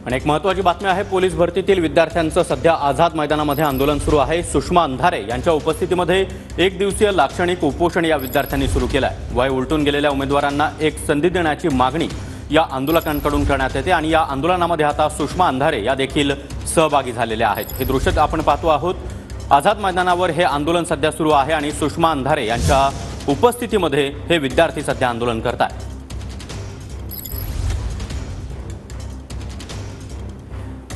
आणि एक महत्त्वाची बातमी आहे, पोलीस भरतीतील विद्यार्थ्यांचं सध्या आझाद मैदानामध्ये आंदोलन सुरू आहे। सुषमा अंधारे यांच्या उपस्थितीमध्ये एक दिवसीय लाक्षणिक उपोषण या विद्यार्थ्यांनी सुरू केलं आहे। वय उलटून गेलेल्या उमेदवारांना एक संधी देण्याची मागणी या आंदोलकांकडून करण्यात येते आणि या आंदोलनामध्ये आता सुषमा अंधारे या देखील सहभागी झालेल्या आहेत। हे दृश्य आपण पाहतो आहोत। आझाद मैदानावर हे आंदोलन सध्या सुरू आहे आणि सुषमा अंधारे यांच्या उपस्थितीमध्ये हे विद्यार्थी सध्या आंदोलन करतात।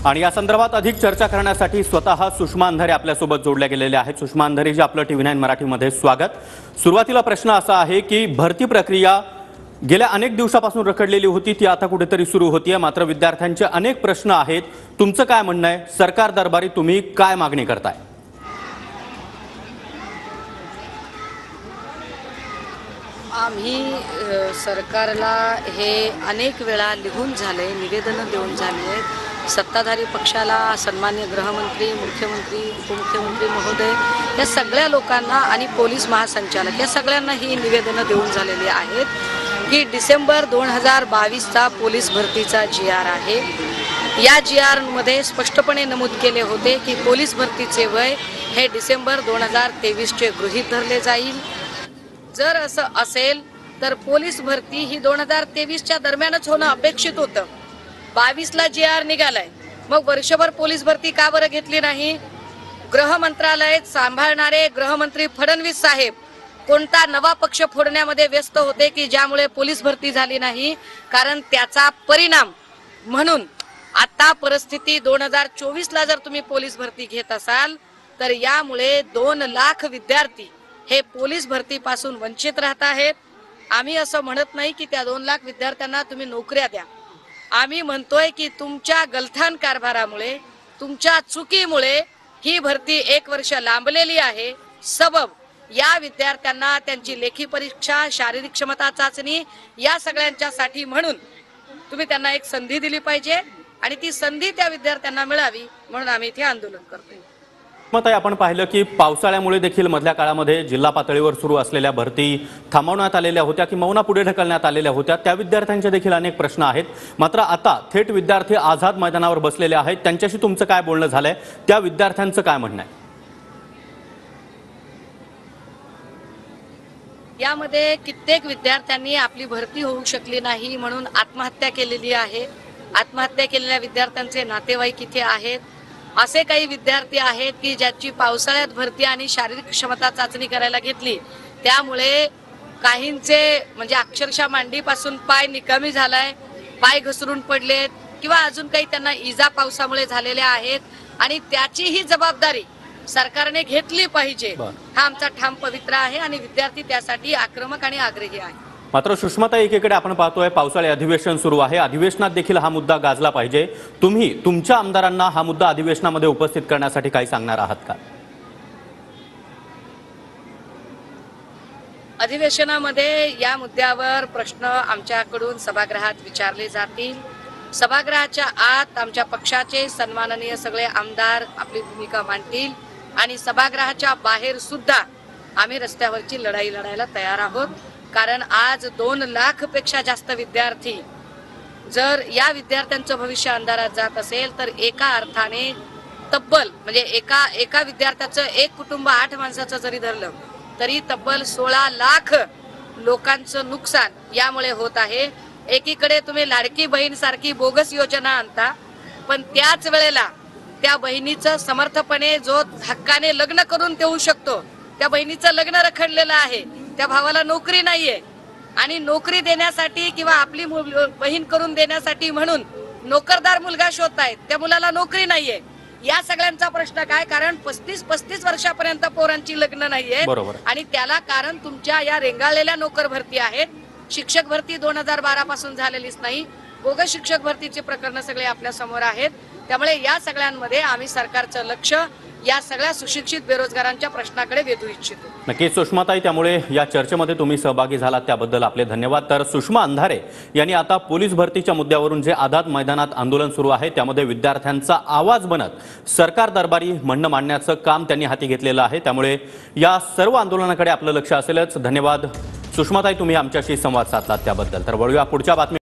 आणि या संदर्भात अधिक चर्चा करण्यासाठी स्वतः सुषमा अंधारे आपल्यासोबत जोडल्या गेलेल्या आहेत। सुषमा अंधारे जी, आपलं TV9 मराठीमध्ये स्वागत। सुरुवातीला प्रश्न असा आहे की भरती प्रक्रिया गेल्या अनेक दिवसापासून रखडलेली होती, ती आता कुठेतरी सुरू होतीये, मात्र विद्यार्थ्यांचे अनेक प्रश्न आहेत। तुमचं काय म्हणणं आहे? सरकार दरबारी तुम्ही काय मागणी करताय? आम्ही सरकारला हे अनेक वेळा लिहून झाले, निवेदन देऊन झाले। सत्ताधारी पक्षाला, सन्मान्य गृहमंत्री, मुख्यमंत्री, उपमुख्यमंत्री महोदय या सगळ्या लोकांना आणि पोलीस महासंचालक या सगळ्यांना ही निवेदनं देऊन झालेली आहेत की डिसेंबर 2022चा पोलीस भरतीचा GR आहे। या GR मध्ये स्पष्टपणे नमूद केले होते की पोलीस भरतीचे वय हे डिसेंबर 2023चे गृहीत धरले जाईल। जर असं असेल तर पोलीस भरती ही 2023च्या दरम्यानच होणं अपेक्षित होतं। 22ला GR निघालाय, मग वर्षभर पोलीस भरती का बरं घेतली नाही? गृह मंत्रालय सांभाळणारे गृहमंत्री फडणवीस साहेब कोणता नवा पक्ष फोडण्यामध्ये व्यस्त होते की ज्यामुळे पोलीस भरती झाली नाही? कारण त्याचा परिणाम म्हणून आता परिस्थिती 2024ला जर तुम्ही पोलीस भरती घेत असाल तर यामुळे 2 लाख विद्यार्थी हे पोलीस भरतीपासून वंचित राहत आहेत। आम्ही असं म्हणत नाही की त्या 2 लाख विद्यार्थ्यांना तुम्ही नोकऱ्या द्या। आम्ही म्हणतोय की तुमच्या गलथान कारभारामुळे, तुमच्या चुकीमुळे ही भरती 1 वर्ष लांबलेली आहे। सबब या विद्यार्थ्यांना त्यांची लेखी परीक्षा, शारीरिक क्षमता चाचणी या सगळ्यांच्यासाठी म्हणून तुम्ही त्यांना एक संधी दिली पाहिजे आणि ती संधी त्या विद्यार्थ्यांना मिळावी म्हणून आम्ही इथे आंदोलन करतोय। मग आपण पाहिलं की पावसाळ्यामुळे देखील मधल्या काळामध्ये जिल्हा पातळीवर सुरू असलेल्या भरती थांबवण्यात आलेल्या होत्या की मौना पुढे ढकलण्यात आलेल्या होत्या। त्या विद्यार्थ्यांचे देखील अनेक प्रश्न आहेत, मात्र आता थेट विद्यार्थी आझाद मैदानावर बसलेले आहेत। त्यांच्याशी तुमचं काय बोलणं झालंय? त्या विद्यार्थ्यांचं काय म्हणणं आहे? यामध्ये कित्येक विद्यार्थ्यांनी आपली भरती होऊ शकली नाही म्हणून आत्महत्या केलेली आहे। आत्महत्या केलेल्या विद्यार्थ्यांचे नातेवाईक इथे आहेत। असे काही विद्यार्थी आहेत की ज्याची पावसाळ्यात भरती आणि शारीरिक क्षमता चाचणी करायला घेतली, त्यामुळे काहींचे म्हणजे अक्षरशः मांडीपासून पाय निकामी झालाय, पाय घसरून पडलेत किंवा अजून काही त्यांना इजा पावसामुळे झालेल्या आहेत आणि त्याची ही जबाबदारी सरकारने घेतली पाहिजे, हा आमचा ठाम पवित्रा आहे आणि विद्यार्थी त्यासाठी आक्रमक आणि आग्रही आहे। मात्र सुषमाताई, एकीकडे आपण पाहतोय पावसाळी अधिवेशन सुरू आहे, अधिवेशनात देखील हा मुद्दा गाजला पाहिजे। तुम्ही तुमच्या आमदारांना हा मुद्दा अधिवेशनामध्ये उपस्थित करण्यासाठी काय सांगणार आहात का? अधिवेशनामध्ये या मुद्द्यावर प्रश्न आमच्याकडून सभागृहात विचारले जातील। सभागृहाच्या आत आमच्या पक्षाचे सन्माननीय सगळे आमदार आपली भूमिका मांडतील आणि सभागृहाच्या बाहेर सुद्धा आम्ही रस्त्यावरची लढाई लढायला तयार आहोत। कारण आज 2 लाख पेक्षा जास्त विद्यार्थी जर या विद्यार्थ्यांचं भविष्य अंधारात जात असेल तर एका अर्थाने तब्बल म्हणजे एका विद्यार्थ्याचं एक कुटुंब 8 माणसाचं जरी धरलं तरी तब्बल 16 लाख लोकांचं नुकसान यामुळे होत आहे। एकीकडे तुम्ही लाडकी बहीण सारखी बोगस योजना आणता, पण त्याच वेळेला त्या बहिणीचं समर्थपणे जो हक्काने लग्न करून देऊ शकतो त्या बहिणीचं लग्न रखडलेलं आहे, त्या भावाला नोकरी नाहीये आणि नोकरी देण्यासाठी किंवा आपली बहीण करून देण्यासाठी म्हणून नोकरदार मुलगा शोधतायत, त्या मुलाला नोकरी नाहीये। या सगळ्यांचा प्रश्न काय? कारण 35 वर्षापर्यंत पोरांची लग्न नाहीये आणि त्याला कारण तुमच्या या रेंगाळलेल्या नोकर भरती आहेत। शिक्षक भरती 2012 पासून झालेलीच नाही, बोगस शिक्षक भरतीचे प्रकरण सगळे आपल्या समोर आहेत। त्यामुळे या सगळ्यांमध्ये आम्ही सरकारचं लक्ष या सगळ्या सुशिक्षित बेरोजगारांच्या प्रश्नाकडे वेधू इच्छितो। नक्कीच सुषमाताई, त्यामुळे या चर्चेमध्ये तुम्ही सहभागी झालात त्याबद्दल आपले धन्यवाद। तर सुषमा अंधारे यांनी आता पोलीस भरतीच्या मुद्द्यावरून जे आझाद मैदानात आंदोलन सुरू आहे त्यामध्ये विद्यार्थ्यांचा आवाज बनत सरकार दरबारी म्हणणं मांडण्याचं काम त्यांनी हाती घेतलेलं आहे। त्यामुळे या सर्व आंदोलनाकडे आपलं लक्ष असेलच। धन्यवाद सुषमाताई, तुम्ही आमच्याशी संवाद साधलात त्याबद्दल। तर वळूया पुढच्या बातमी।